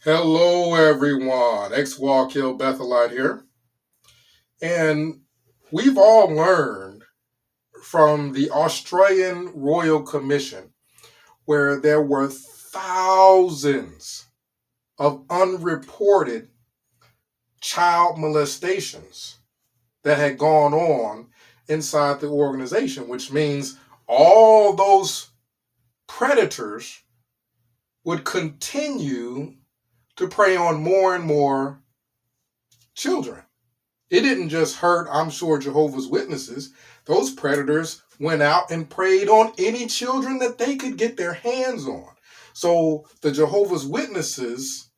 Hello, everyone. Ex-Wall Kill Bethelite here. And we've all learned from the Australian Royal Commission, where there were thousands of unreported child molestations that had gone on inside the organization, which means all those predators would continue to prey on more and more children. It didn't just hurt, I'm sure, Jehovah's Witnesses. Those predators went out and preyed on any children that they could get their hands on. So the Jehovah's Witnesses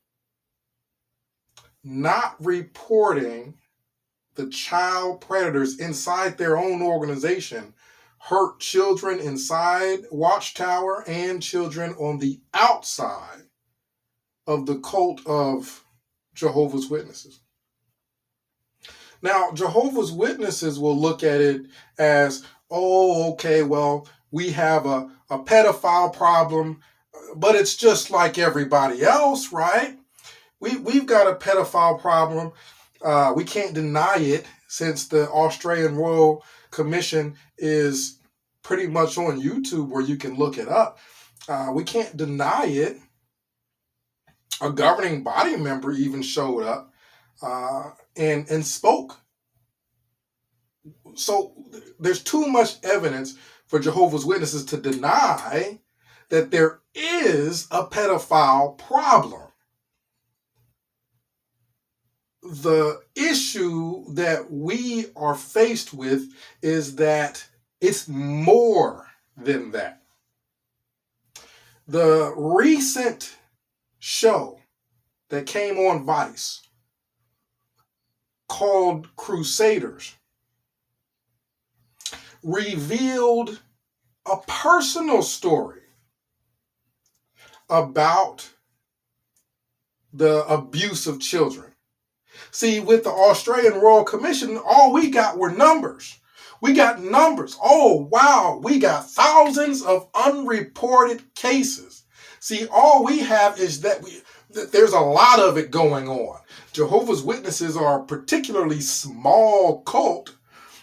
not reporting the child predators inside their own organization hurt children inside Watchtower and children on the outside of the cult of Jehovah's Witnesses. Now, Jehovah's Witnesses will look at it as, oh, okay, well, we have a pedophile problem, but it's just like everybody else, right? We've got a pedophile problem. We can't deny it since the Australian Royal Commission is pretty much on YouTube where you can look it up. We can't deny it. A governing body member even showed up and spoke. So there's too much evidence for Jehovah's Witnesses to deny that there is a pedophile problem. The issue that we are faced with is that it's more than that. The recent show that came on Vice called Crusaders revealed a personal story about the abuse of children. See, with the Australian Royal Commission, all we got were numbers. We got numbers. Oh, wow, we got thousands of unreported cases. See, all we have is that there's a lot of it going on. Jehovah's Witnesses are a particularly small cult,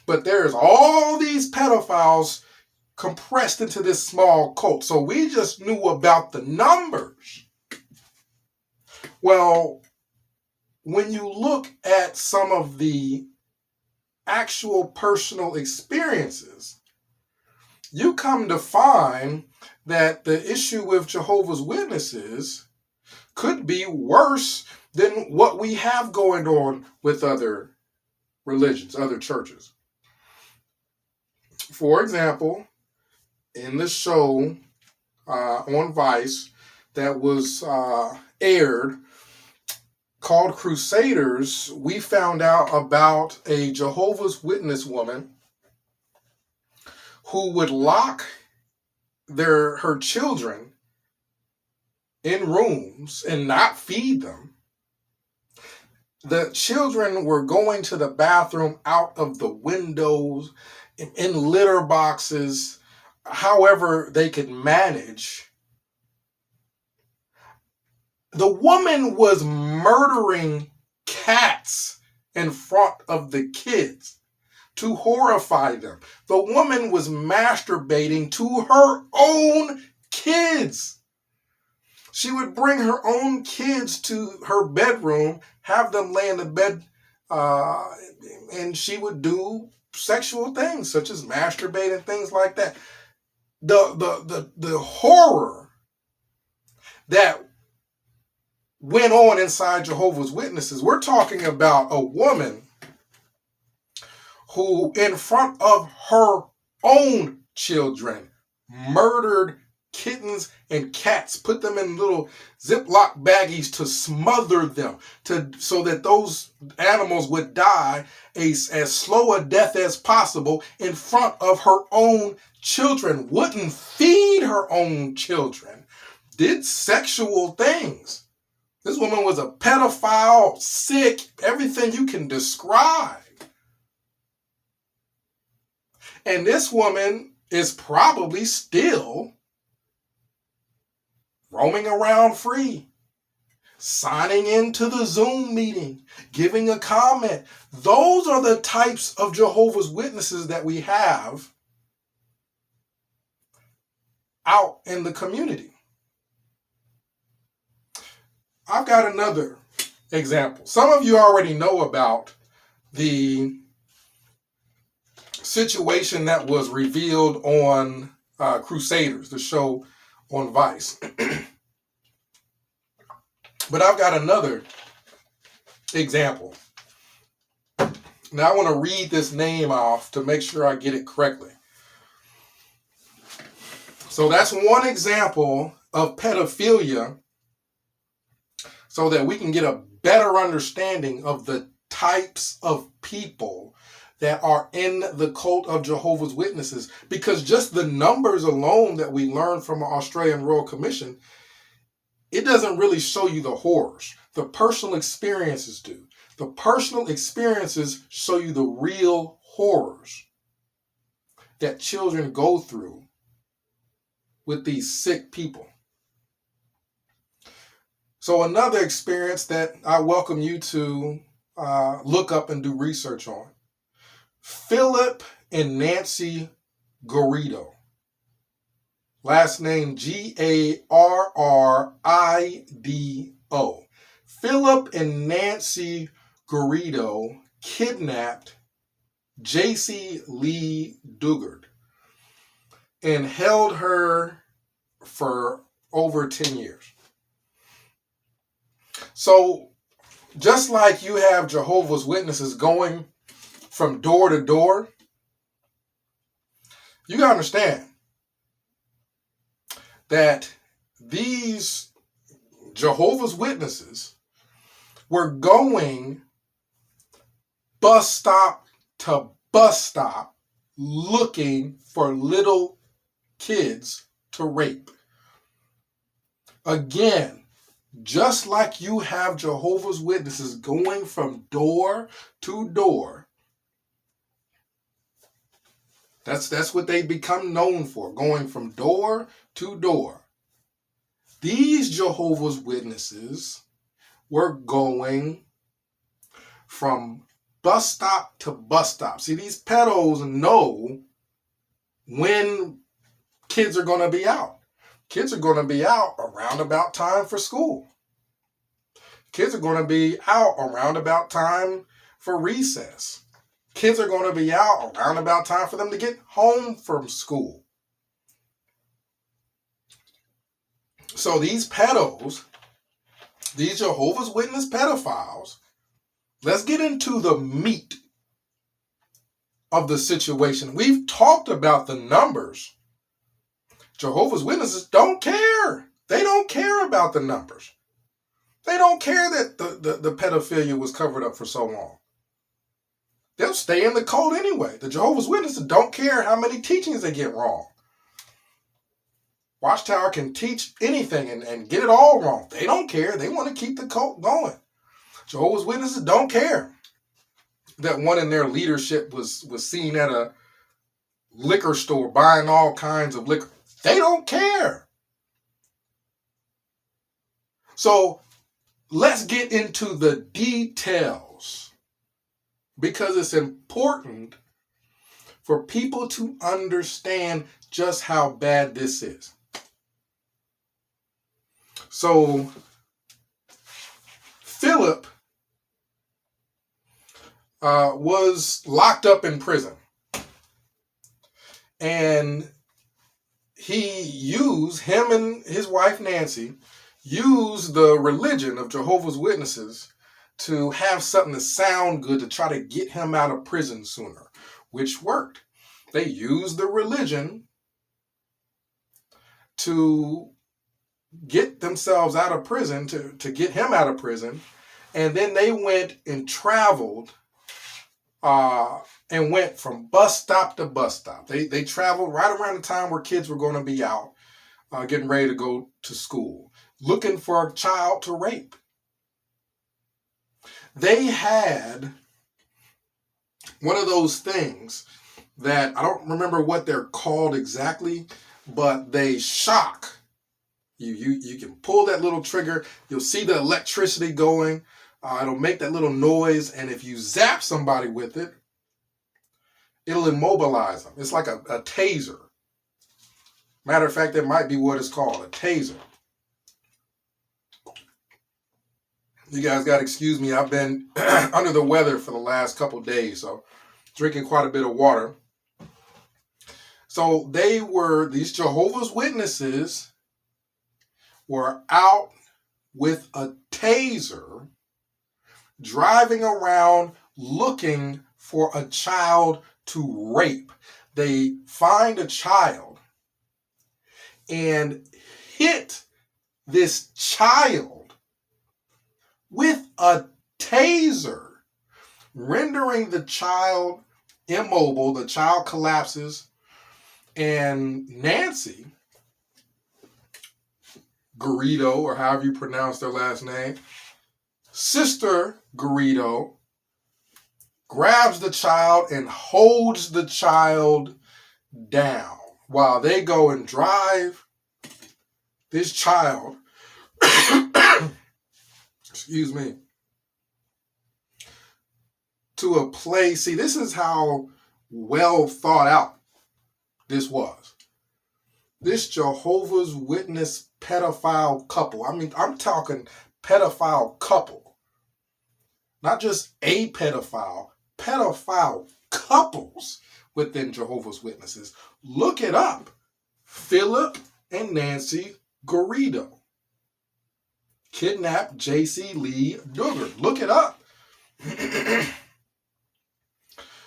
but there's all these pedophiles compressed into this small cult. So we just knew about the numbers. Well, when you look at some of the actual personal experiences, you come to find that the issue with Jehovah's Witnesses could be worse than what we have going on with other religions, other churches. For example, in the show on Vice that was aired called Crusaders, we found out about a Jehovah's Witness woman who would lock her children in rooms and not feed them. The children were going to the bathroom out of the windows, in litter boxes, however they could manage. The woman was murdering cats in front of the kids to horrify them. The woman was masturbating to her own kids. She would bring her own kids to her bedroom, have them lay in the bed, and she would do sexual things such as masturbate and things like that. The horror that went on inside Jehovah's Witnesses. We're talking about a woman who, in front of her own children, murdered kittens and cats, put them in little Ziploc baggies to smother them, so that those animals would die as slow a death as possible in front of her own children, wouldn't feed her own children, did sexual things. This woman was a pedophile, sick, everything you can describe. And this woman is probably still roaming around free. signing into the Zoom meeting, giving a comment. Those are the types of Jehovah's Witnesses that we have out in the community. I've got another example. Some of you already know about the situation that was revealed on Crusaders, the show on Vice. But I've got another example. Now I want to read this name off to make sure I get it correctly. So that's one example of pedophilia, so that we can get a better understanding of the types of people that are in the cult of Jehovah's Witnesses. Because just the numbers alone that we learned from our Australian Royal Commission, it doesn't really show you the horrors. The personal experiences do. The personal experiences show you the real horrors that children go through with these sick people. So another experience that I welcome you to look up and do research on. Philip and Nancy Garrido. Last name Garrido. Philip and Nancy Garrido kidnapped J.C. Lee Dugard and held her for over 10 years. So just like you have Jehovah's Witnesses going from door to door, you got to understand that these Jehovah's Witnesses were going bus stop to bus stop looking for little kids to rape. Again, just like you have Jehovah's Witnesses going from door to door, that's what they become known for, going from door to door. These Jehovah's Witnesses were going from bus stop to bus stop. See, these pedos know when kids are going to be out. Kids are going to be out around about time for school. Kids are going to be out around about time for recess. Kids are going to be out around about time for them to get home from school. So these pedos, these Jehovah's Witness pedophiles, let's get into the meat of the situation. We've talked about the numbers. Jehovah's Witnesses don't care. They don't care about the numbers. They don't care that the pedophilia was covered up for so long. They'll stay in the cult anyway. The Jehovah's Witnesses don't care how many teachings they get wrong. Watchtower can teach anything and get it all wrong. They don't care. They want to keep the cult going. Jehovah's Witnesses don't care that one in their leadership was seen at a liquor store buying all kinds of liquor. They don't care. So let's get into the details, because it's important for people to understand just how bad this is. So Philip was locked up in prison, and him and his wife Nancy used the religion of Jehovah's Witnesses to have something to sound good to try to get him out of prison sooner, which worked. They used the religion to get themselves out of prison, to get him out of prison, and then they went and traveled and went from bus stop to bus stop. They traveled right around the time where kids were going to be out, getting ready to go to school, looking for a child to rape. They had one of those things that I don't remember what they're called exactly, but they shock You can pull that little trigger. You'll see the electricity going. It'll make that little noise. And if you zap somebody with it, it'll immobilize them. It's like a taser. Matter of fact, that might be what it's called, a taser. You guys got to excuse me. I've been under the weather for the last couple days, so drinking quite a bit of water. So these Jehovah's Witnesses were out with a taser, driving around looking for a child to rape. They find a child and hit this child with a taser, rendering the child immobile. The child collapses, and Nancy Garrido, or however you pronounce their last name, Sister Garrido, grabs the child and holds the child down while they go and drive this child, excuse me, to a place. See, this is how well thought out this was. This Jehovah's Witness pedophile couple. I mean, I'm talking pedophile couple. Not just a pedophile couples within Jehovah's Witnesses. Look it up. Philip and Nancy Garrido kidnapped J.C. Lee Duggar. Look it up.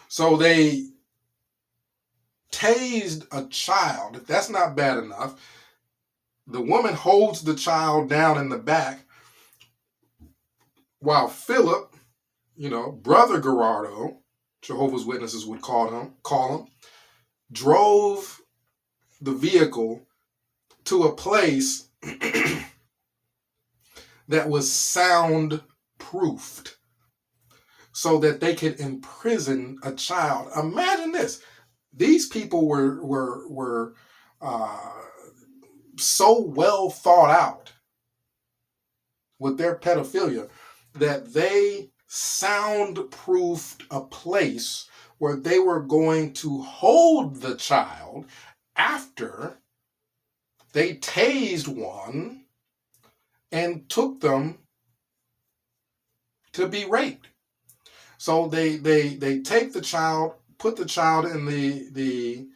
So they tased a child. If that's not bad enough, the woman holds the child down in the back while Philip, Brother Garrido, Jehovah's Witnesses would call him, drove the vehicle to a place that was soundproofed so that they could imprison a child. Imagine this. These people were so well thought out with their pedophilia that they soundproofed a place where they were going to hold the child after they tased one and took them to be raped. So they take the child, put the child in the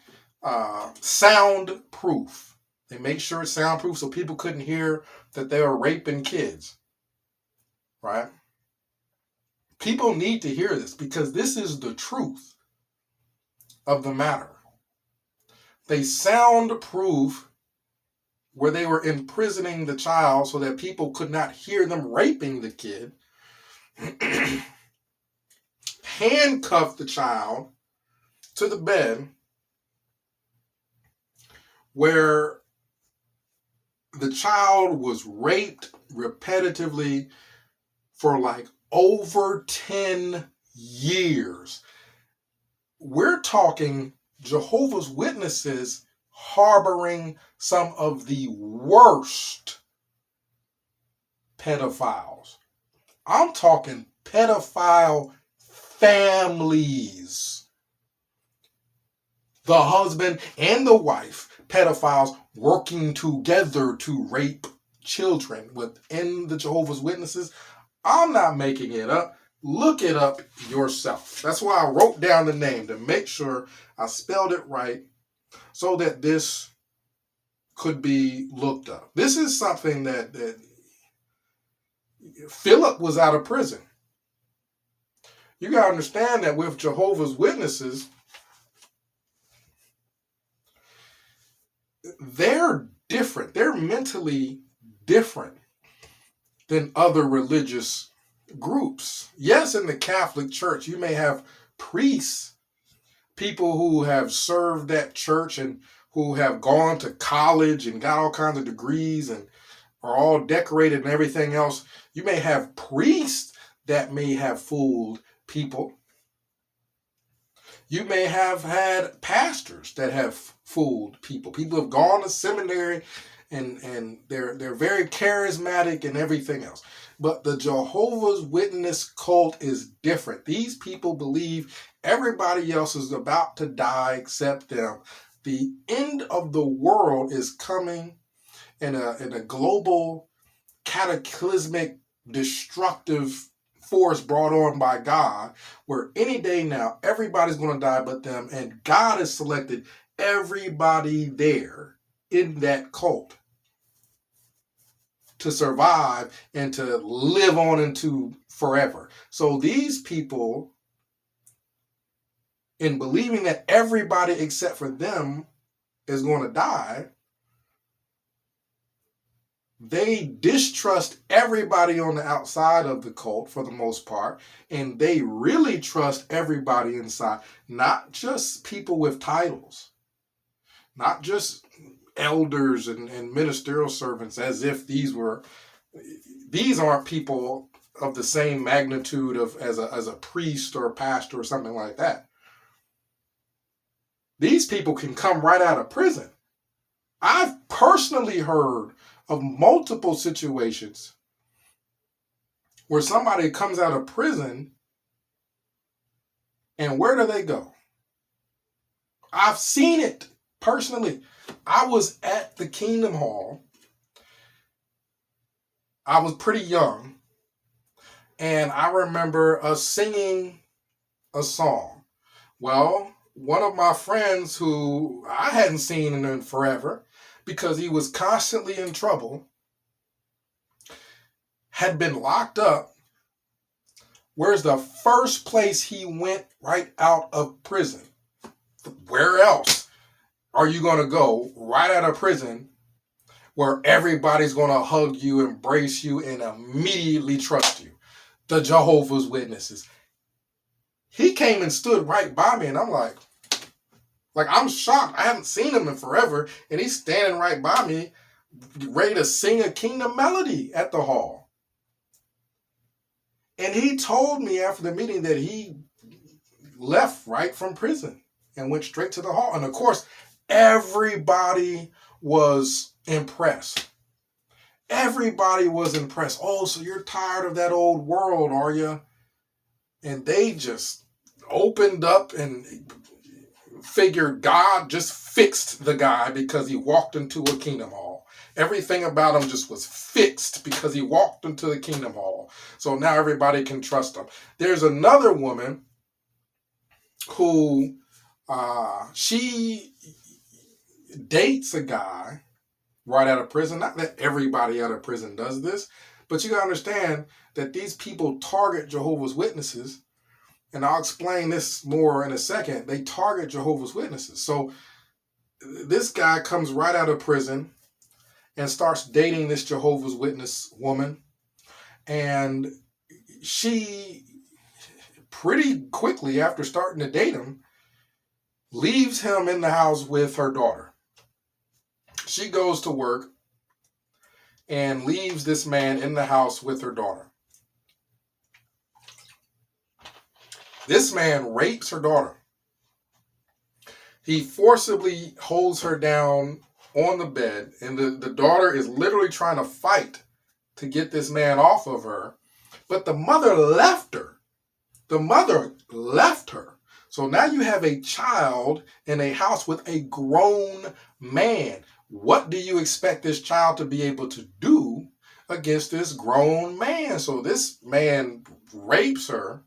soundproof. They make sure it's soundproof so people couldn't hear that they were raping kids. Right? People need to hear this because this is the truth of the matter. They soundproof where they were imprisoning the child so that people could not hear them raping the kid. Handcuffed the child to the bed where the child was raped repetitively for like over 10 years. We're talking Jehovah's Witnesses harboring some of the worst pedophiles. I'm talking pedophile families. The husband and the wife, pedophiles working together to rape children within the Jehovah's Witnesses. I'm not making it up. Look it up yourself. That's why I wrote down the name to make sure I spelled it right so that this could be looked up. This is something that Philip was out of prison. You got to understand that with Jehovah's Witnesses, they're different. They're mentally different than other religious groups. Yes, in the Catholic Church, you may have priests, people who have served that church and who have gone to college and got all kinds of degrees and are all decorated and everything else. You may have priests that may have fooled people. You may have had pastors that have fooled people. People have gone to seminary and they're very charismatic and everything else. But the Jehovah's Witness cult is different. These people believe everybody else is about to die except them. The end of the world is coming in a global cataclysmic destructive force brought on by God, where any day now everybody's going to die but them, and God has selected everybody there in that cult to survive and to live on into forever. So these people, in believing that everybody except for them is going to die, they distrust everybody on the outside of the cult for the most part, and they really trust everybody inside, not just people with titles, not just elders and ministerial servants, as if these aren't people of the same magnitude as a priest or a pastor or something like that. These people can come right out of prison. I've personally heard of multiple situations where somebody comes out of prison, and where do they go? I've seen it personally. I was at the Kingdom Hall. I was pretty young, and I remember us singing a song. Well, one of my friends who I hadn't seen in forever, because he was constantly in trouble, had been locked up. Where's the first place he went right out of prison? Where else are you going to go right out of prison where everybody's going to hug you, embrace you, and immediately trust you? The Jehovah's Witnesses. He came and stood right by me, and I'm like, I'm shocked. I haven't seen him in forever, and he's standing right by me, ready to sing a kingdom melody at the hall. And he told me after the meeting that he left right from prison and went straight to the hall. And of course, everybody was impressed. Everybody was impressed. Oh, so you're tired of that old world, are you? And they just opened up and figured God just fixed the guy because he walked into a Kingdom Hall. Everything about him just was fixed because he walked into the Kingdom Hall. So now everybody can trust him. There's another woman who she dates a guy right out of prison. Not that everybody out of prison does this, but you gotta understand that these people target Jehovah's Witnesses, and I'll explain this more in a second. They target Jehovah's Witnesses. So this guy comes right out of prison and starts dating this Jehovah's Witness woman, and she pretty quickly after starting to date him leaves him in the house with her daughter. She goes to work and leaves this man in the house with her daughter. This man rapes her daughter. He forcibly holds her down on the bed, and the daughter is literally trying to fight to get this man off of her, but the mother left her. The mother left her. So now you have a child in a house with a grown man. What do you expect this child to be able to do against this grown man? So this man rapes her,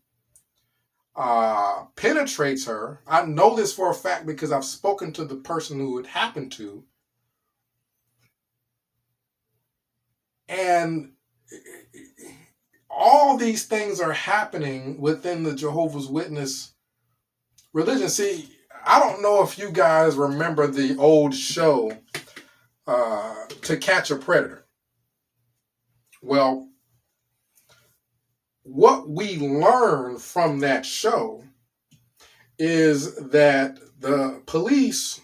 penetrates her. I know this for a fact because I've spoken to the person who it happened to. And all these things are happening within the Jehovah's Witness religion. See, I don't know if you guys remember the old show, To Catch a Predator. Well, what we learn from that show is that the police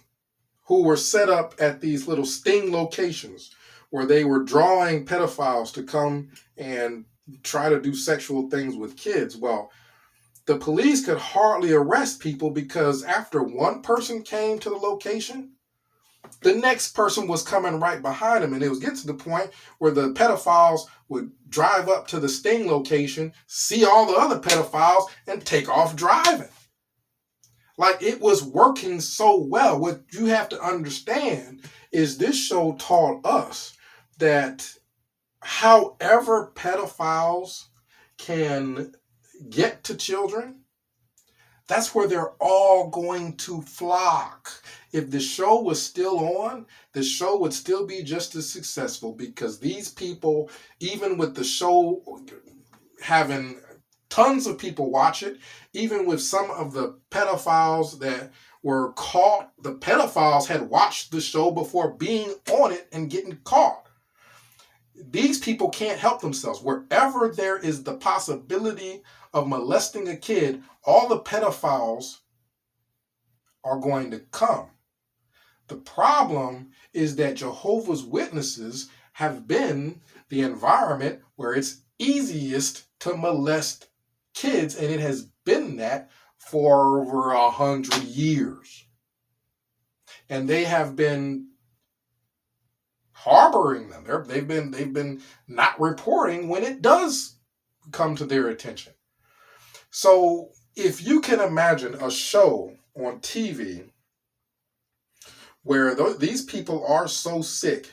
who were set up at these little sting locations where they were drawing pedophiles to come and try to do sexual things with kids, well, the police could hardly arrest people because after one person came to the location, the next person was coming right behind him, and it was getting to the point where the pedophiles would drive up to the sting location, see all the other pedophiles, and take off driving. Like, it was working so well. What you have to understand is this show taught us that however pedophiles can get to children, that's where they're all going to flock. If the show was still on, the show would still be just as successful, because these people, even with the show having tons of people watch it, even with some of the pedophiles that were caught, the pedophiles had watched the show before being on it and getting caught. These people can't help themselves. Wherever there is the possibility of molesting a kid, all the pedophiles are going to come. The problem is that Jehovah's Witnesses have been the environment where it's easiest to molest kids, and it has been that for over 100 years. And they have been harboring them. They've been not reporting when it does come to their attention. So if you can imagine a show on TV where these people are so sick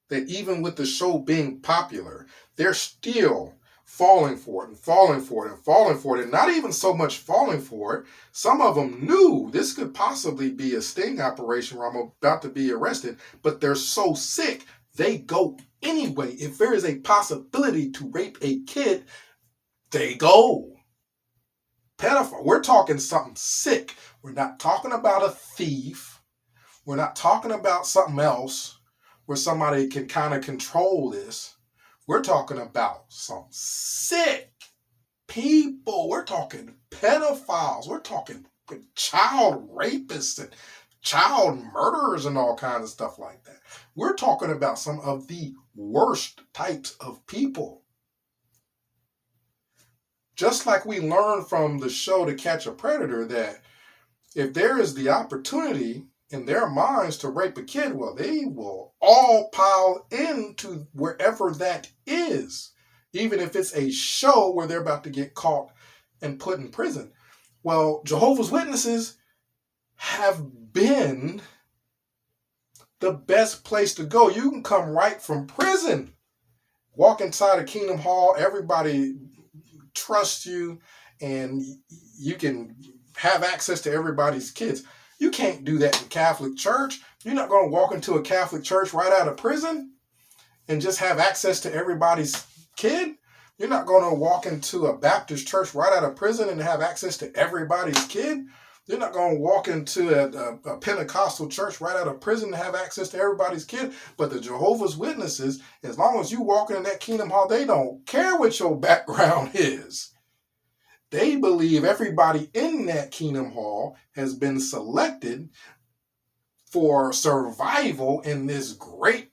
that even with the show being popular, they're still falling for it and falling for it and falling for it, and not even so much falling for it. Some of them knew this could possibly be a sting operation where I'm about to be arrested, but they're so sick, they go anyway. If there is a possibility to rape a kid, they go. Pedophile. We're talking something sick. We're not talking about a thief. We're not talking about something else where somebody can kind of control this. We're talking about some sick people. We're talking pedophiles. We're talking child rapists and child murderers and all kinds of stuff like that. We're talking about some of the worst types of people. Just like we learned from the show To Catch a Predator that if there is the opportunity in their minds to rape a kid, well, they will all pile into wherever that is, even if it's a show where they're about to get caught and put in prison. Well, Jehovah's Witnesses have been the best place to go. You can come right from prison, walk inside a Kingdom Hall, everybody trusts you, and you can have access to everybody's kids. You can't do that in Catholic Church. You're not going to walk into a Catholic church right out of prison and just have access to everybody's kid. You're not going to walk into a Baptist church right out of prison and have access to everybody's kid. You're not going to walk into a Pentecostal church right out of prison and have access to everybody's kid. But the Jehovah's Witnesses, as long as you walk in that Kingdom Hall, they don't care what your background is. They believe everybody in that Kingdom Hall has been selected for survival in this great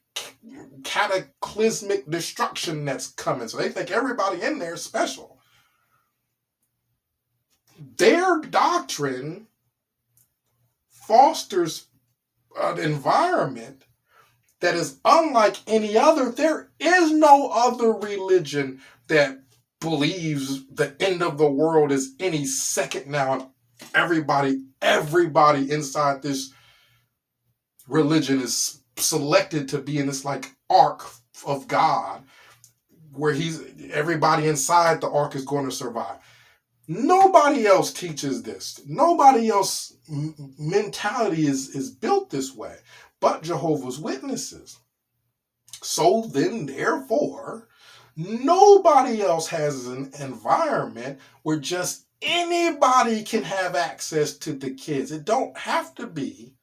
cataclysmic destruction that's coming. So they think everybody in there is special. Their doctrine fosters an environment that is unlike any other. There is no other religion that believes the end of the world is any second now, and everybody inside this religion is selected to be in this like ark of God, where everybody inside the ark is going to survive. Nobody else teaches this. Nobody else mentality is built this way but Jehovah's Witnesses. So then, therefore, nobody else has an environment where just anybody can have access to the kids. It don't have to be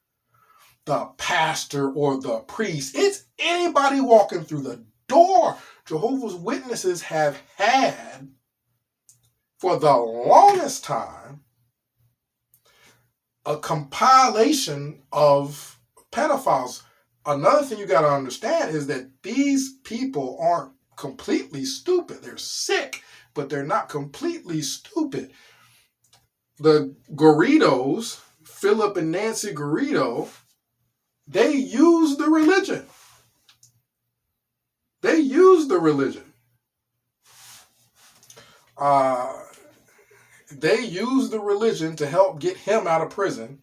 the pastor or the priest. It's anybody walking through the door. Jehovah's Witnesses have had, for the longest time, a compilation of pedophiles. Another thing you got to understand is that these people aren't completely stupid. They're sick, but they're not completely stupid. The Garridos, Philip and Nancy Garrido, They use the religion. They use the religion. They use the religion to help get him out of prison.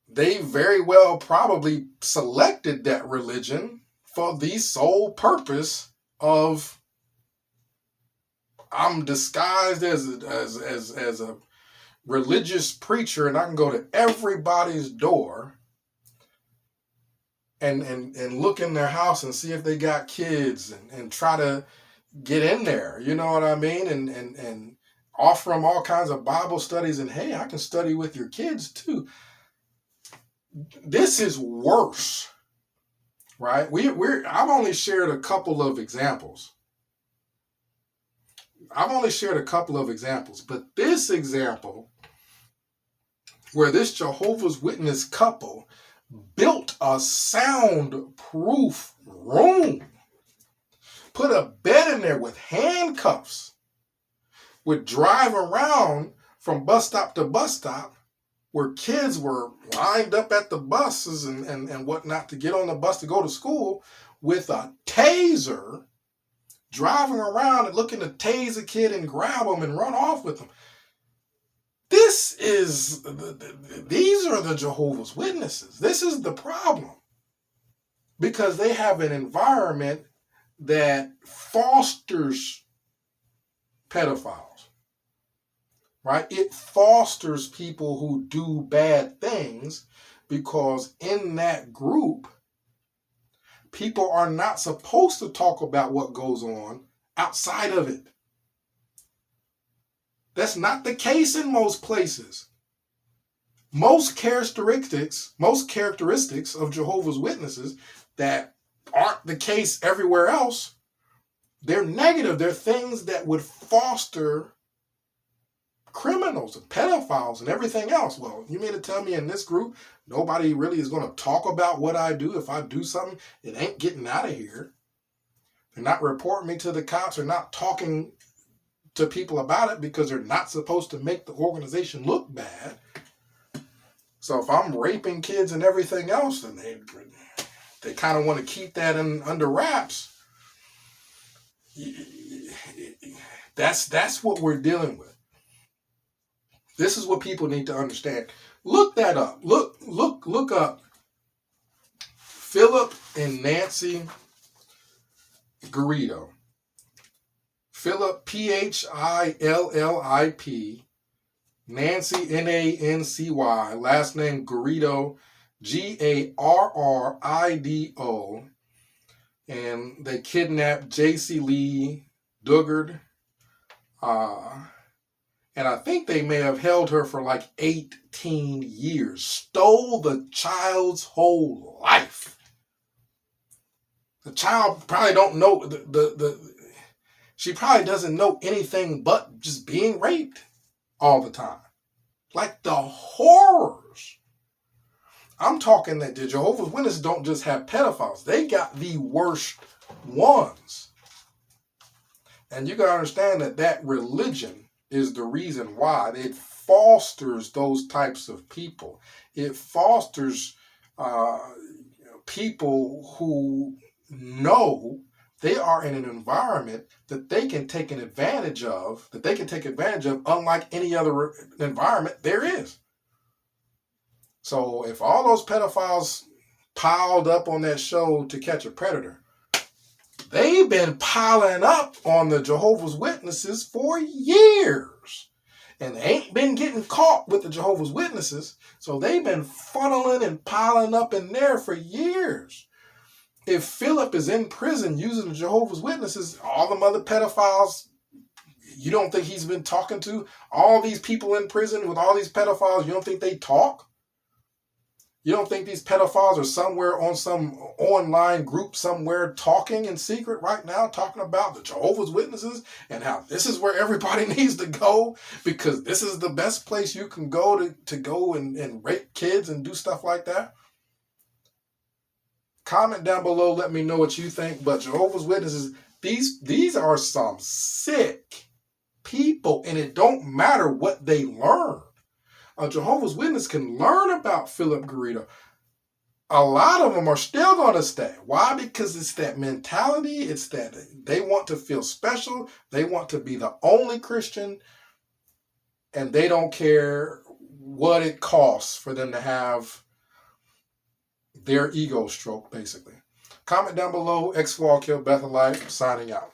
They very well probably selected that religion for the sole purpose of, I'm disguised as a religious preacher, and I can go to everybody's door and look in their house and see if they got kids and try to get in there. You know what I mean? And offer them all kinds of Bible studies, and hey, I can study with your kids too. This is worse, right? I've only shared a couple of examples. But this example, where this Jehovah's Witness couple built a soundproof room, put a bed in there with handcuffs, would drive around from bus stop to bus stop, where kids were lined up at the buses and whatnot to get on the bus to go to school, with a taser, driving around and looking to tase a kid and grab them and run off with them. These are the Jehovah's Witnesses. This is the problem. Because they have an environment that fosters pedophiles. Right? It fosters people who do bad things, because in that group, people are not supposed to talk about what goes on outside of it. That's not the case in most places. Most characteristics of Jehovah's Witnesses that aren't the case everywhere else, they're negative. They're things that would foster criminals and pedophiles and everything else. Well, you mean to tell me in this group, nobody really is going to talk about what I do? If I do something, it ain't getting out of here. They're not reporting me to the cops. They're not talking to people about it, because they're not supposed to make the organization look bad. So if I'm raping kids and everything else, then they kind of want to keep that under wraps. That's what we're dealing with. This is what people need to understand. Look that up. Look up Philip and Nancy Garrido. Philip, Phillip, Nancy, Nancy, last name Garrido, Garrido, and they kidnapped J.C. Lee Dugard, and I think they may have held her for like 18 years, stole the child's whole life. The child probably don't know, she probably doesn't know anything but just being raped all the time. Like the horrors. I'm talking that the Jehovah's Witnesses don't just have pedophiles. They got the worst ones. And you got to understand that religion is the reason why. It fosters those types of people. It fosters people who know they are in an environment that they can take advantage of, unlike any other environment there is. So if all those pedophiles piled up on that show To Catch a Predator, they've been piling up on the Jehovah's Witnesses for years. And they ain't been getting caught with the Jehovah's Witnesses, so they've been funneling and piling up in there for years. If Philip is in prison using the Jehovah's Witnesses, all them other pedophiles, you don't think he's been talking to? All these people in prison with all these pedophiles, you don't think they talk? You don't think these pedophiles are somewhere on some online group somewhere talking in secret right now, talking about the Jehovah's Witnesses and how this is where everybody needs to go because this is the best place you can go to go and rape kids and do stuff like that? Comment down below, let me know what you think. But Jehovah's Witnesses, these are some sick people, and it don't matter what they learn. A Jehovah's Witness can learn about Philip Garrido. a lot of them are still going to stay. Why? Because it's that mentality. It's that they want to feel special. They want to be the only Christian, and they don't care what it costs for them to have their ego stroke, basically. Comment down below. X Wall Kill Bethelite signing out.